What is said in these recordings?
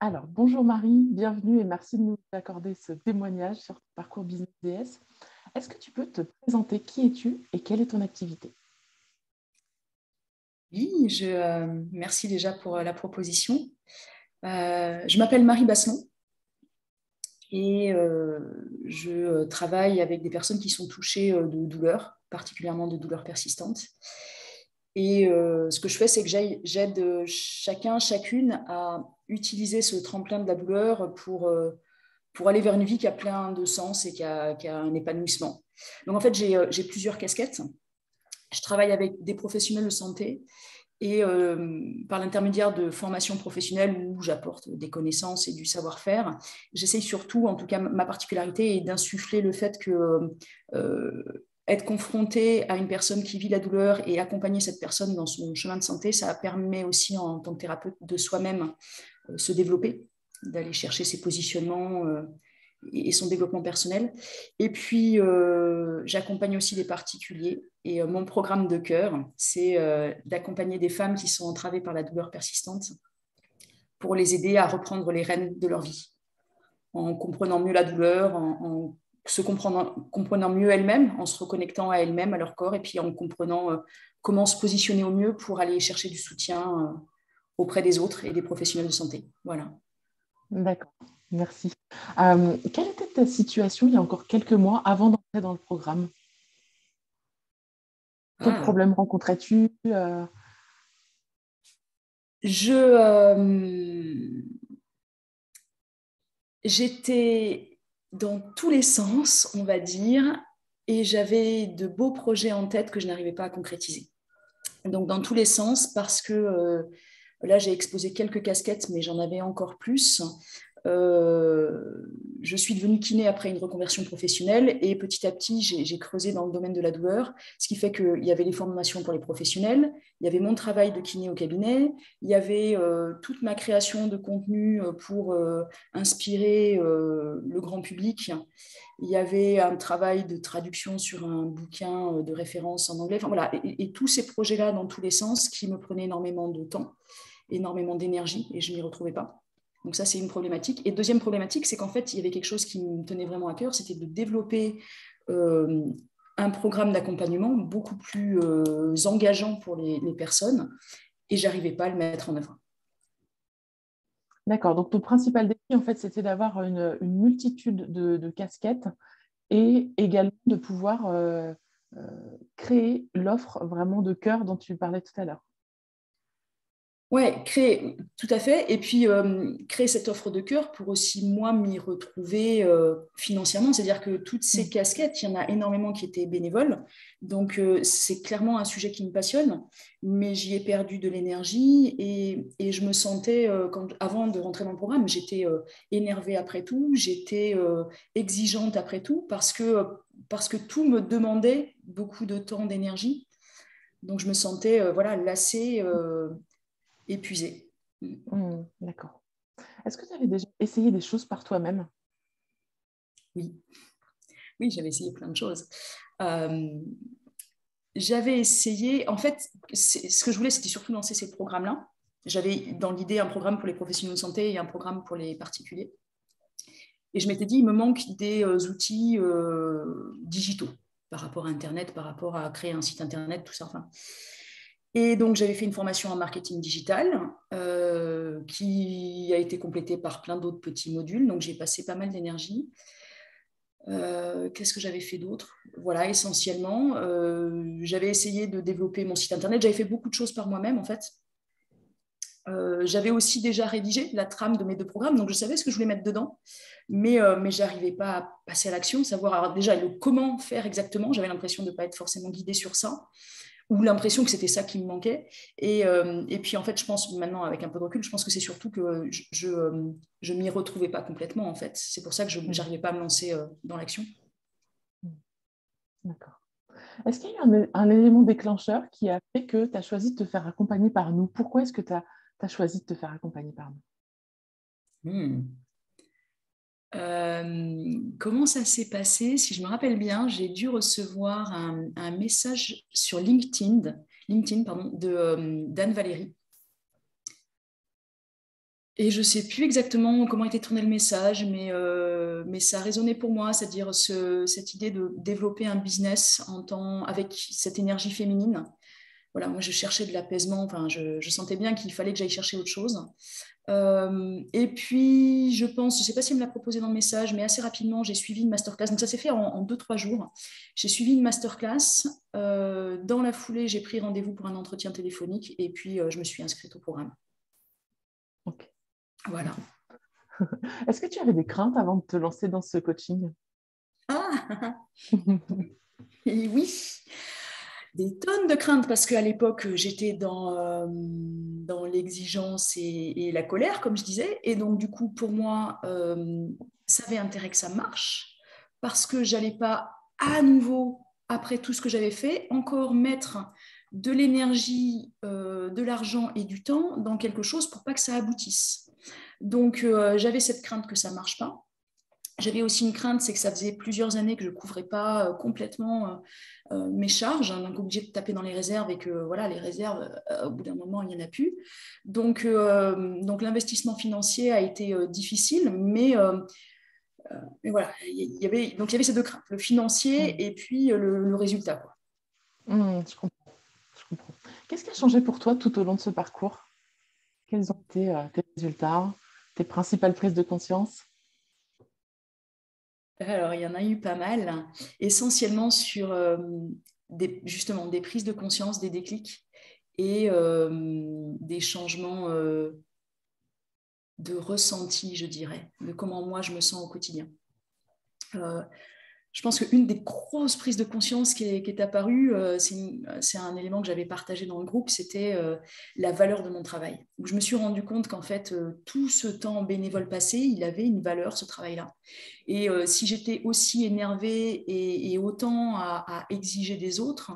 Alors, bonjour Marie, bienvenue et merci de nous accorder ce témoignage sur ton parcours Business DS. Est-ce que tu peux te présenter qui es-tu et quelle est ton activité? Oui, merci déjà pour la proposition. Je m'appelle Marie Basselon et je travaille avec des personnes qui sont touchées de douleurs, particulièrement de douleurs persistantes. Et ce que je fais, c'est que j'aide chacun, chacune à utiliser ce tremplin de la douleur pour aller vers une vie qui a plein de sens et qui a un épanouissement. Donc en fait, j'ai plusieurs casquettes. Je travaille avec des professionnels de santé et par l'intermédiaire de formations professionnelles où j'apporte des connaissances et du savoir-faire, j'essaye surtout, en tout cas ma particularité, est d'insuffler le fait que être confronté à une personne qui vit la douleur et accompagner cette personne dans son chemin de santé, ça permet aussi en tant que thérapeute de soi-même se développer, d'aller chercher ses positionnements et son développement personnel. Et puis, j'accompagne aussi des particuliers. Et mon programme de cœur, c'est d'accompagner des femmes qui sont entravées par la douleur persistante pour les aider à reprendre les rênes de leur vie, en comprenant mieux la douleur, en se comprenant mieux elles-mêmes, en se reconnectant à elles-mêmes, à leur corps, et puis en comprenant comment se positionner au mieux pour aller chercher du soutien auprès des autres et des professionnels de santé. Voilà. D'accord, merci. Quelle était ta situation il y a encore quelques mois avant d'entrer dans le programme? Quels Ah. problèmes rencontrais-tu? J'étais dans tous les sens, on va dire, et j'avais de beaux projets en tête que je n'arrivais pas à concrétiser. Donc dans tous les sens, parce que là j'ai exposé quelques casquettes, mais j'en avais encore plus. Euh, je suis devenue kiné après une reconversion professionnelle et petit à petit, j'ai creusé dans le domaine de la douleur, ce qui fait qu'il y avait les formations pour les professionnels, il y avait mon travail de kiné au cabinet, il y avait toute ma création de contenu pour inspirer le grand public. Il y avait un travail de traduction sur un bouquin de référence en anglais. Enfin, voilà. Et tous ces projets-là, dans tous les sens, qui me prenaient énormément de temps, énormément d'énergie, et je ne m'y retrouvais pas. Donc ça, c'est une problématique. Et deuxième problématique, c'est qu'en fait, il y avait quelque chose qui me tenait vraiment à cœur, c'était de développer euh, un programme d'accompagnement beaucoup plus engageant pour les personnes, et j'arrivais pas à le mettre en œuvre. D'accord, donc ton principal défi, en fait, c'était d'avoir une multitude de casquettes et également de pouvoir créer l'offre vraiment de cœur dont tu parlais tout à l'heure. Ouais, créer, tout à fait. Et puis, créer cette offre de cœur pour aussi, moi, m'y retrouver financièrement. C'est-à-dire que toutes ces Mm. casquettes, il y en a énormément qui étaient bénévoles. Donc, c'est clairement un sujet qui me passionne, mais j'y ai perdu de l'énergie et je me sentais, avant de rentrer dans le programme, j'étais énervée après tout, j'étais exigeante après tout parce que tout me demandait beaucoup de temps, d'énergie. Donc, je me sentais voilà, lassée. Épuisée. Mm, d'accord. Est-ce que tu avais déjà essayé des choses par toi-même? Oui, oui, j'avais essayé plein de choses. Euh, J'avais essayé, en fait, ce que je voulais, c'était surtout lancer ces programmes-là. J'avais dans l'idée un programme pour les professionnels de santé et un programme pour les particuliers. Et je m'étais dit, il me manque des outils digitaux par rapport à Internet, par rapport à créer un site Internet, tout ça. Enfin. Et donc, j'avais fait une formation en marketing digital qui a été complétée par plein d'autres petits modules. Donc, j'ai passé pas mal d'énergie. Qu'est-ce que j'avais fait d'autre? Voilà, essentiellement. J'avais essayé de développer mon site internet. J'avais fait beaucoup de choses par moi-même, en fait. J'avais aussi déjà rédigé la trame de mes deux programmes, donc je savais ce que je voulais mettre dedans, mais je n'arrivais pas à passer à l'action, savoir alors déjà le comment faire exactement. J'avais l'impression de ne pas être forcément guidée sur ça, ou l'impression que c'était ça qui me manquait. Et puis en fait, je pense maintenant, avec un peu de recul, je pense que c'est surtout que je m'y retrouvais pas complètement, en fait. C'est pour ça que je Mm, n'arrivais pas à me lancer dans l'action. mm, d'accord. Est-ce qu'il y a eu un élément déclencheur qui a fait que tu as choisi de te faire accompagner par nous? Pourquoi est-ce que tu as choisi de te faire accompagner par nous? Hmm. Comment ça s'est passé? Si je me rappelle bien, j'ai dû recevoir un message sur LinkedIn pardon, d'Anne Valérie. Et je ne sais plus exactement comment était tourné le message, mais ça a résonné pour moi, c'est-à-dire cette idée de développer un business avec cette énergie féminine. Voilà, moi, je cherchais de l'apaisement, enfin, je sentais bien qu'il fallait que j'aille chercher autre chose. Et puis, je pense, je ne sais pas si elle me l'a proposé dans le message, mais assez rapidement, j'ai suivi une masterclass. Donc, ça s'est fait en 2-3 jours. J'ai suivi une masterclass. Dans la foulée, j'ai pris rendez-vous pour un entretien téléphonique et puis je me suis inscrite au programme. Ok. Voilà. Est-ce que tu avais des craintes avant de te lancer dans ce coaching? Ah, et oui, des tonnes de craintes parce qu'à l'époque, j'étais dans l'exigence et la colère, comme je disais. Et donc, du coup, pour moi, ça avait intérêt que ça marche parce que j'allais pas à nouveau, après tout ce que j'avais fait, encore mettre de l'énergie, de l'argent et du temps dans quelque chose pour pas que ça aboutisse. Donc, j'avais cette crainte que ça marche pas. J'avais aussi une crainte, c'est que ça faisait plusieurs années que je ne couvrais pas complètement mes charges, hein, donc obligée de taper dans les réserves et que voilà, les réserves, au bout d'un moment, il n'y en a plus. Donc l'investissement financier a été difficile, mais voilà, il y avait ces deux craintes, le financier et puis le résultat, quoi. Je comprends, je comprends. Qu'est-ce qui a changé pour toi tout au long de ce parcours? Quels ont été tes résultats, tes principales prises de conscience? Alors, il y en a eu pas mal, essentiellement sur justement des prises de conscience, des déclics et des changements de ressenti, je dirais, de comment moi je me sens au quotidien. Je pense qu'une des grosses prises de conscience qui est apparue, c'est un élément que j'avais partagé dans le groupe, c'était la valeur de mon travail. Où je me suis rendu compte qu'en fait, tout ce temps bénévole passé, il avait une valeur, ce travail-là. Et si j'étais aussi énervée et autant à exiger des autres,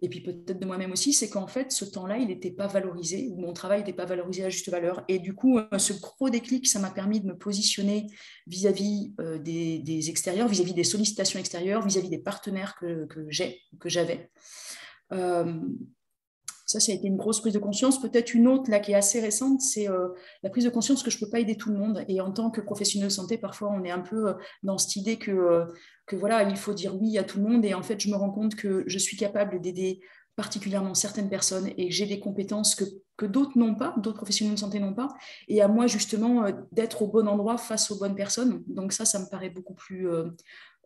et puis peut-être de moi-même aussi, c'est qu'en fait, ce temps-là, il n'était pas valorisé, ou mon travail n'était pas valorisé à juste valeur. Et du coup, ce gros déclic, ça m'a permis de me positionner vis-à-vis des extérieurs, vis-à-vis des sollicitations extérieures, vis-à-vis des partenaires que j'avais. Ça a été une grosse prise de conscience. Peut-être une autre, là, qui est assez récente, c'est la prise de conscience que je ne peux pas aider tout le monde. Et en tant que professionnel de santé, parfois, on est un peu dans cette idée que voilà, il faut dire oui à tout le monde. Et en fait, je me rends compte que je suis capable d'aider particulièrement certaines personnes et que j'ai des compétences que d'autres n'ont pas, d'autres professionnels de santé n'ont pas. Et à moi, justement, d'être au bon endroit face aux bonnes personnes. Donc ça me paraît beaucoup plus,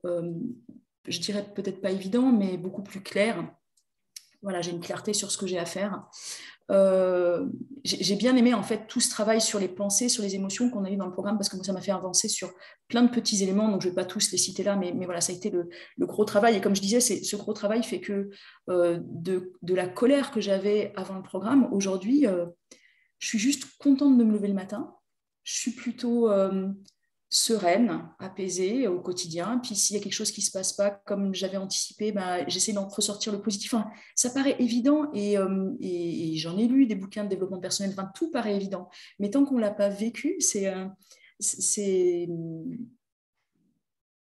je dirais peut-être pas évident, mais beaucoup plus clair. Voilà, j'ai une clarté sur ce que j'ai à faire. J'ai bien aimé en fait tout ce travail sur les pensées, sur les émotions qu'on a eu dans le programme parce que moi, ça m'a fait avancer sur plein de petits éléments, donc je ne vais pas tous les citer là, mais voilà, ça a été le gros travail. Et comme je disais, ce gros travail fait que de la colère que j'avais avant le programme, aujourd'hui, je suis juste contente de me lever le matin. Je suis plutôt sereine, apaisée au quotidien. Puis s'il y a quelque chose qui ne se passe pas comme j'avais anticipé, j'essaie d'en ressortir le positif. Enfin, ça paraît évident et j'en ai lu des bouquins de développement personnel. Enfin, tout paraît évident. Mais tant qu'on ne l'a pas vécu,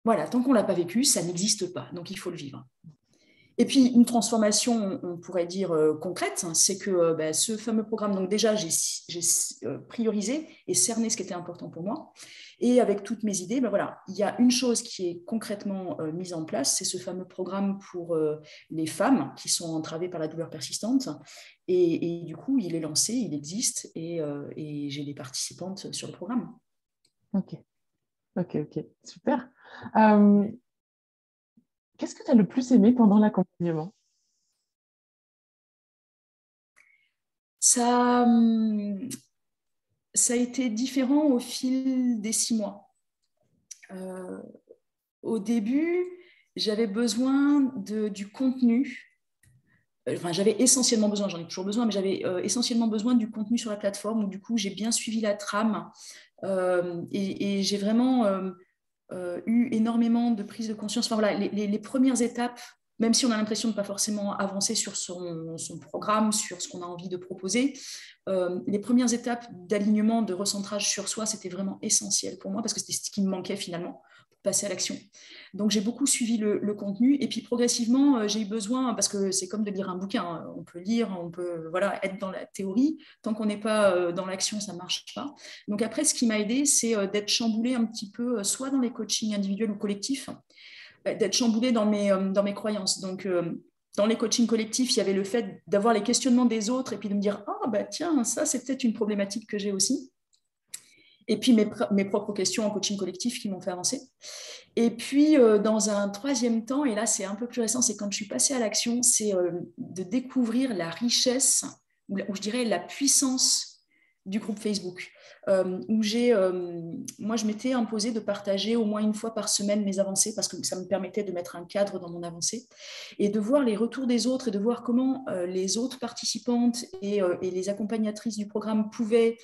voilà, tant qu'on ne l'a pas vécu, ça n'existe pas. Donc il faut le vivre. Et puis, une transformation, on pourrait dire concrète, hein, c'est que ce fameux programme, donc déjà, j'ai priorisé et cerné ce qui était important pour moi. Et avec toutes mes idées, voilà, il y a une chose qui est concrètement mise en place, c'est ce fameux programme pour les femmes qui sont entravées par la douleur persistante. Et du coup, il est lancé, il existe, et j'ai des participantes sur le programme. Ok, super. Qu'est-ce que tu as le plus aimé pendant l'accompagnement? Ça a été différent au fil des 6 mois. Au début, j'avais besoin du contenu. Enfin, j'avais essentiellement besoin, j'en ai toujours besoin, mais j'avais essentiellement besoin du contenu sur la plateforme où du coup j'ai bien suivi la trame et j'ai vraiment eu énormément de prise de conscience. Enfin, voilà, les premières étapes, même si on a l'impression de ne pas forcément avancer sur son programme, sur ce qu'on a envie de proposer, les premières étapes d'alignement, de recentrage sur soi, c'était vraiment essentiel pour moi parce que c'était ce qui me manquait finalement passer à l'action. Donc, j'ai beaucoup suivi le contenu. Et puis, progressivement, j'ai eu besoin, parce que c'est comme de lire un bouquin. Hein. On peut lire, on peut être dans la théorie. Tant qu'on n'est pas dans l'action, ça ne marche pas. Donc, après, ce qui m'a aidé, c'est d'être chamboulée un petit peu, soit dans les coachings individuels ou collectifs, d'être chamboulée dans mes croyances. Donc, dans les coachings collectifs, il y avait le fait d'avoir les questionnements des autres et puis de me dire « Ah, bah tiens, ça, c'est peut-être une problématique que j'ai aussi ». Et puis mes propres questions en coaching collectif qui m'ont fait avancer. Et puis, dans un troisième temps, et là, c'est un peu plus récent, c'est quand je suis passée à l'action, c'est de découvrir la richesse, ou je dirais la puissance du groupe Facebook, où moi, je m'étais imposée de partager au moins une fois par semaine mes avancées, parce que ça me permettait de mettre un cadre dans mon avancée, et de voir les retours des autres, et de voir comment les autres participantes et les accompagnatrices du programme pouvaient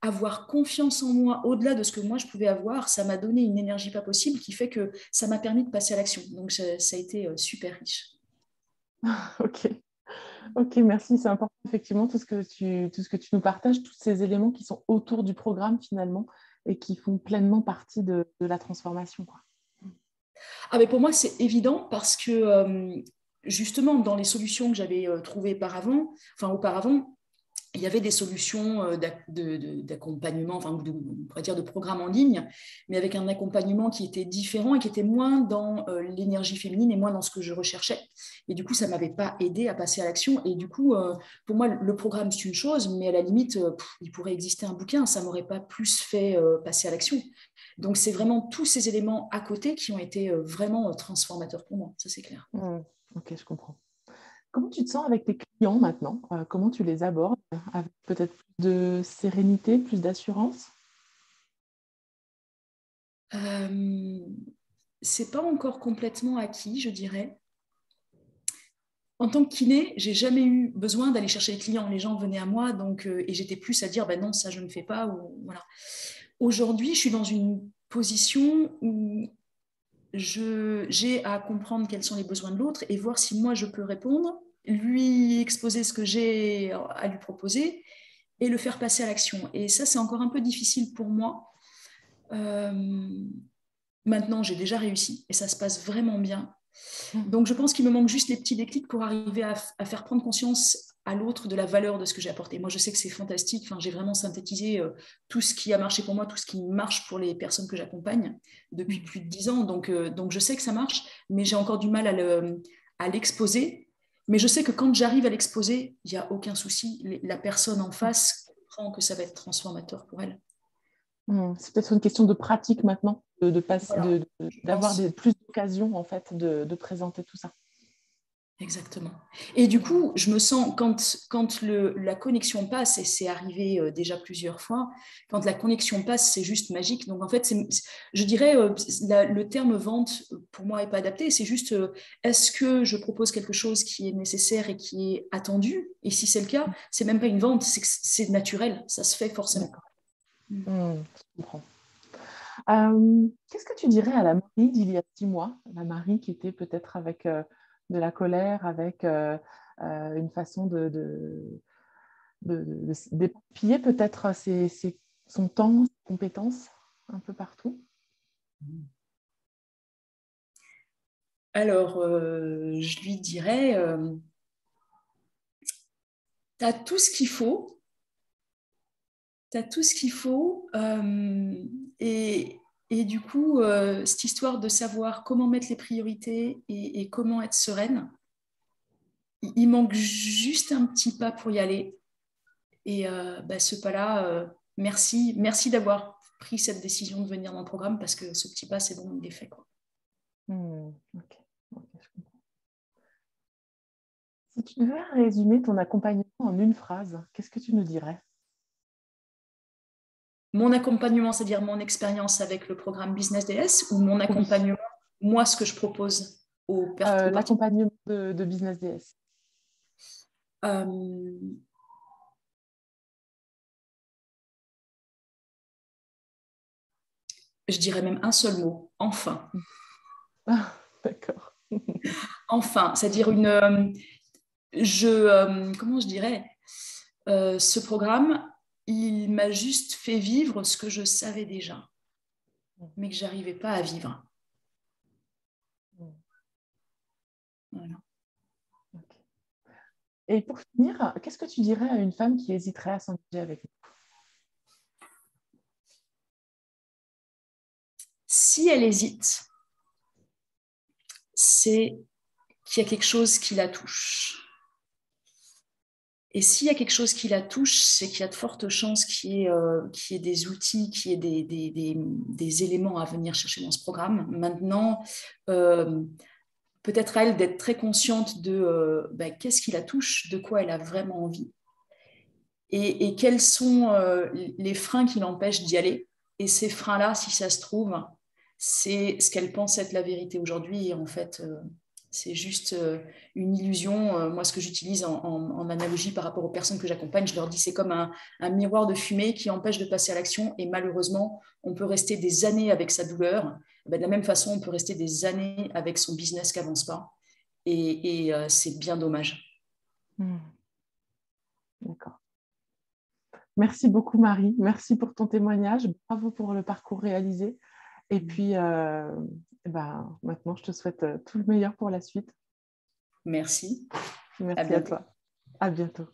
avoir confiance en moi au-delà de ce que moi je pouvais avoir. Ça m'a donné une énergie pas possible qui fait que ça m'a permis de passer à l'action. Donc ça a été super riche. Ok. Ok, merci. C'est important, effectivement, tout ce que tu nous partages, tous ces éléments qui sont autour du programme, finalement, et qui font pleinement partie de la transformation, quoi. Ah, mais pour moi, c'est évident parce que justement, dans les solutions que j'avais trouvées auparavant, il y avait des solutions d'accompagnement, enfin, on pourrait dire de programme en ligne, mais avec un accompagnement qui était différent et qui était moins dans l'énergie féminine et moins dans ce que je recherchais. Et du coup, ça ne m'avait pas aidé à passer à l'action. Et du coup, pour moi, le programme, c'est une chose, mais à la limite, il pourrait exister un bouquin, ça ne m'aurait pas plus fait passer à l'action. Donc, c'est vraiment tous ces éléments à côté qui ont été vraiment transformateurs pour moi, ça c'est clair. Ok, je comprends. Comment tu te sens avec tes clients maintenant? Comment tu les abordes? Avec peut-être plus de sérénité, plus d'assurance? C'est pas encore complètement acquis, je dirais. En tant que kiné, j'ai jamais eu besoin d'aller chercher les clients. Les gens venaient à moi, donc et j'étais plus à dire, ben non, ça je ne fais pas. Ou, voilà. Aujourd'hui, je suis dans une position où j'ai à comprendre quels sont les besoins de l'autre et voir si moi je peux répondre, lui exposer ce que j'ai à lui proposer et le faire passer à l'action. Et ça, c'est encore un peu difficile pour moi. Maintenant, j'ai déjà réussi et ça se passe vraiment bien. Donc, je pense qu'il me manque juste les petits déclics pour arriver à faire prendre conscience à l'autre de la valeur de ce que j'ai apporté. Moi, je sais que c'est fantastique. Enfin, j'ai vraiment synthétisé tout ce qui a marché pour moi, tout ce qui marche pour les personnes que j'accompagne depuis plus de 10 ans. Donc, je sais que ça marche, mais j'ai encore du mal à l'exposer. Mais je sais que quand j'arrive à l'exposer, il n'y a aucun souci. La personne en face comprend que ça va être transformateur pour elle. C'est peut-être une question de pratique maintenant, Voilà, je d'avoir pense. plus d'occasions en fait de présenter tout ça. Exactement. Et du coup, je me sens, quand la connexion passe, et c'est arrivé déjà plusieurs fois, quand la connexion passe, c'est juste magique. Donc en fait, je dirais, le terme vente, pour moi, n'est pas adapté. C'est juste, est-ce que je propose quelque chose qui est nécessaire et qui est attendu? Et si c'est le cas, c'est même pas une vente, c'est naturel, ça se fait forcément. D'accord. Je comprends. Qu'est-ce que tu dirais à la Marie d'il y a 6 mois? La Marie qui était peut-être avec de la colère, avec une façon d'éparpiller peut-être son temps, ses compétences un peu partout. Alors, je lui dirais, tu as tout ce qu'il faut. Tu as tout ce qu'il faut. Et du coup, cette histoire de savoir comment mettre les priorités et comment être sereine, il manque juste un petit pas pour y aller. Et ce pas-là, merci d'avoir pris cette décision de venir dans le programme parce que ce petit pas, c'est bon, il est fait, quoi. Ok. Ok, je comprends. Si tu devais résumer ton accompagnement en une phrase, qu'est-ce que tu nous dirais? Mon accompagnement, c'est-à-dire mon expérience avec le programme Business DS ou mon Oui, accompagnement, moi, ce que je propose aux participants. l'accompagnement de Business DS. Euh, je dirais même un seul mot, enfin. Ah, d'accord. Enfin, c'est-à-dire comment je dirais, ce programme, il m'a juste fait vivre ce que je savais déjà, mais que j'arrivais pas à vivre. Voilà. Okay. Et pour finir, qu'est-ce que tu dirais à une femme qui hésiterait à s'engager avec nous? Si elle hésite, c'est qu'il y a quelque chose qui la touche. Et s'il y a quelque chose qui la touche, c'est qu'il y a de fortes chances qu'il y ait des outils, qu'il y ait des éléments à venir chercher dans ce programme. Maintenant, peut-être à elle d'être très consciente de qu'est-ce qui la touche, de quoi elle a vraiment envie, et quels sont les freins qui l'empêchent d'y aller. Et ces freins-là, si ça se trouve, c'est ce qu'elle pense être la vérité aujourd'hui. Et en fait, c'est juste une illusion. Moi, ce que j'utilise en analogie par rapport aux personnes que j'accompagne, je leur dis c'est comme un miroir de fumée qui empêche de passer à l'action. Et malheureusement, on peut rester des années avec sa douleur. De la même façon, on peut rester des années avec son business qui n'avance pas. Et c'est bien dommage. D'accord. Merci beaucoup, Marie. Merci pour ton témoignage. Bravo pour le parcours réalisé. Et puis, maintenant, je te souhaite tout le meilleur pour la suite. Merci. Merci à toi. À bientôt.